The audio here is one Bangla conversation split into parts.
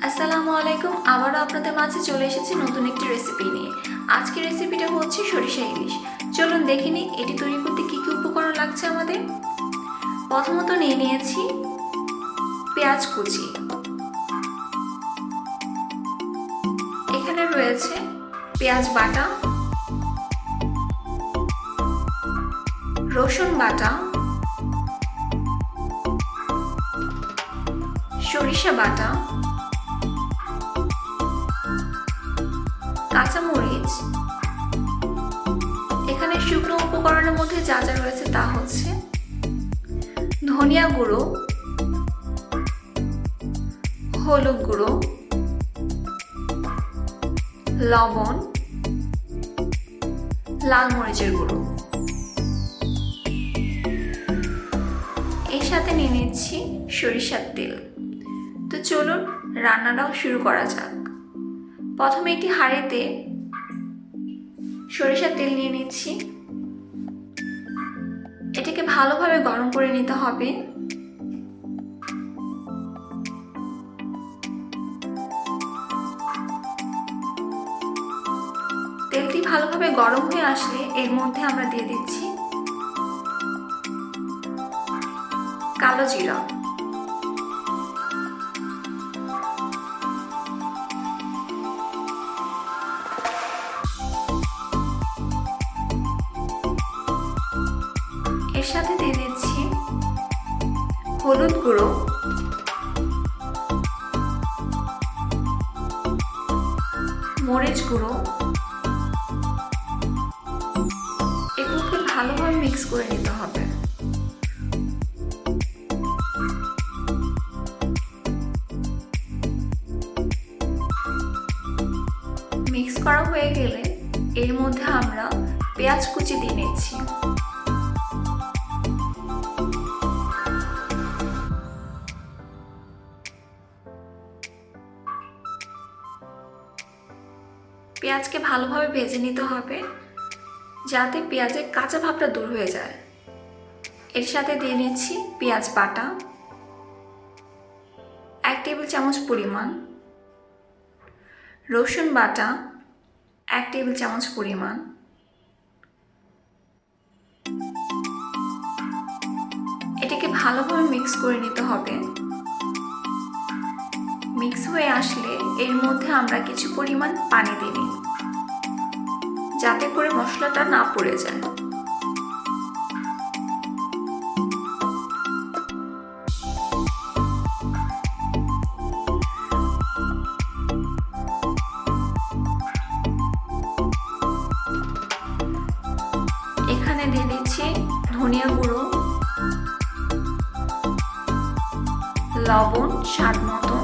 আসসালামু আলাইকুম। আবারও আপনাদের মাঝে চলে এসেছি নতুন একটি রেসিপি নিয়ে। আজকের রেসিপিটা হচ্ছে সরিষা ইলিশ। চলুন দেখে নিই এটি তৈরি করতে কী কী উপকরণ লাগছে আমাদের। প্রথমত নিয়ে নিয়েছি পেঁয়াজ কুচি, এখানে রয়েছে পেঁয়াজ বাটা, রসুন বাটা, সরিষা বাটা, কাঁচামরিচ। এখানে শুকনো উপকরণের মধ্যে যা যা রয়েছে তা হচ্ছে ধনিয়া গুঁড়ো, হলুদ গুঁড়ো, লবণ, লাল মরিচের গুঁড়ো। এর সাথে নিয়ে নিচ্ছি সরিষার তেল। তো চলুন রান্নাটাও শুরু করা যাক। প্রথমে একটি হাঁড়িতে সরিষার তেল নিয়ে নিচ্ছি। এটাকে ভালোভাবে গরম করে নিতে হবে। তেলটি ভালোভাবে গরম হয়ে আসলে এর মধ্যে আমরা দিয়ে দিচ্ছি কালো জিরা, এর সাথে দিয়ে দিচ্ছি হলুদ গুঁড়ো, মরিচ গুঁড়ো। এগুলোকে ভালোভাবে মিক্স করে নিতে হবে। মিক্স করা হয়ে গেলে এর মধ্যে আমরা পেঁয়াজ কুচি দিয়ে নিচ্ছি। পেঁয়াজকে ভালোভাবে ভেজে নিতে হবে যাতে পেঁয়াজের কাঁচা ভাবটা দূর হয়ে যায়। এর সাথে দিয়ে নিচ্ছি পেঁয়াজ বাটা 1 টেবিল চামচ পরিমাণ, রসুন বাটা 1 টেবিল চামচ পরিমাণ, এটাকে ভালোভাবে মিক্স করে নিতে হবে। মিক্স হয়ে আসলে এর মধ্যে আমরা কিছু পরিমাণ পানি দিয়ে নিই যাতে করে মশলাটা না পুড়ে যায়। এখানে দিয়ে দিচ্ছি ধনিয়া গুঁড়ো, লবণ স্বাদ মতো,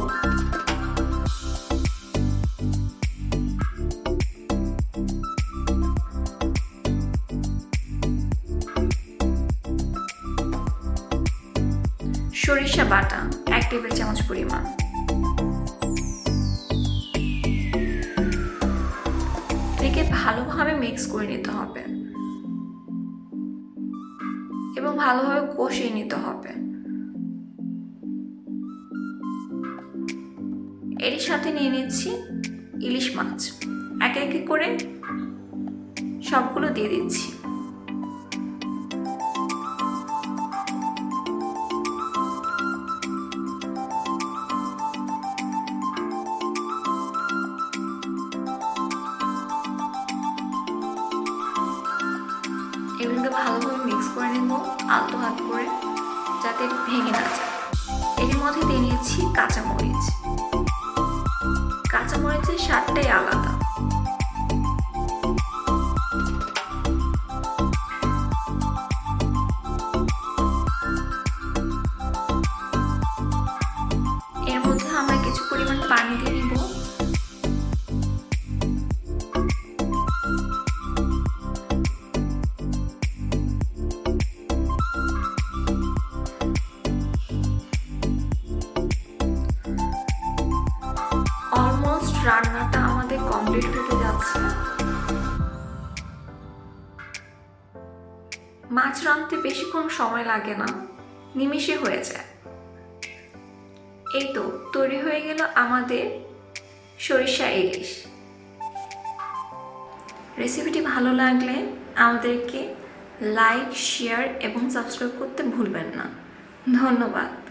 সরিষা বাটা 1 টেবিল চামচ পরিমাণ। এটাকে ভালোভাবে মিক্স করে নিতে হবে এবং ভালোভাবে কষিয়ে নিতে হবে। এর সাথে নিয়ে নিচ্ছি ইলিশ মাছ, একে একে করে সবগুলো দিয়ে দিচ্ছি। এগুলোকে ভালোভাবে মিক্স করে নেব আলতো হাত করে যাতে ভেঙে না যায়। এর মধ্যে দিয়ে নিয়েছি কাঁচামরিচ। কাঁচামরিচের স্বাদটাই আলাদা। এর মধ্যে আমরা কিছু পরিমাণ পানি দিয়ে নিব। অলমোস্ট রান্নাটা আমাদের কমপ্লিট হতে যাচ্ছে। মাছ রাঁধতে বেশিক্ষণ সময় লাগে না, নিমিষে হয়ে যায়। এই তো তৈরি হয়ে গেল আমাদের সরিষা ইলিশ। রেসিপিটি ভালো লাগলে আমাদেরকে লাইক, শেয়ার এবং সাবস্ক্রাইব করতে ভুলবেন না। ধন্যবাদ।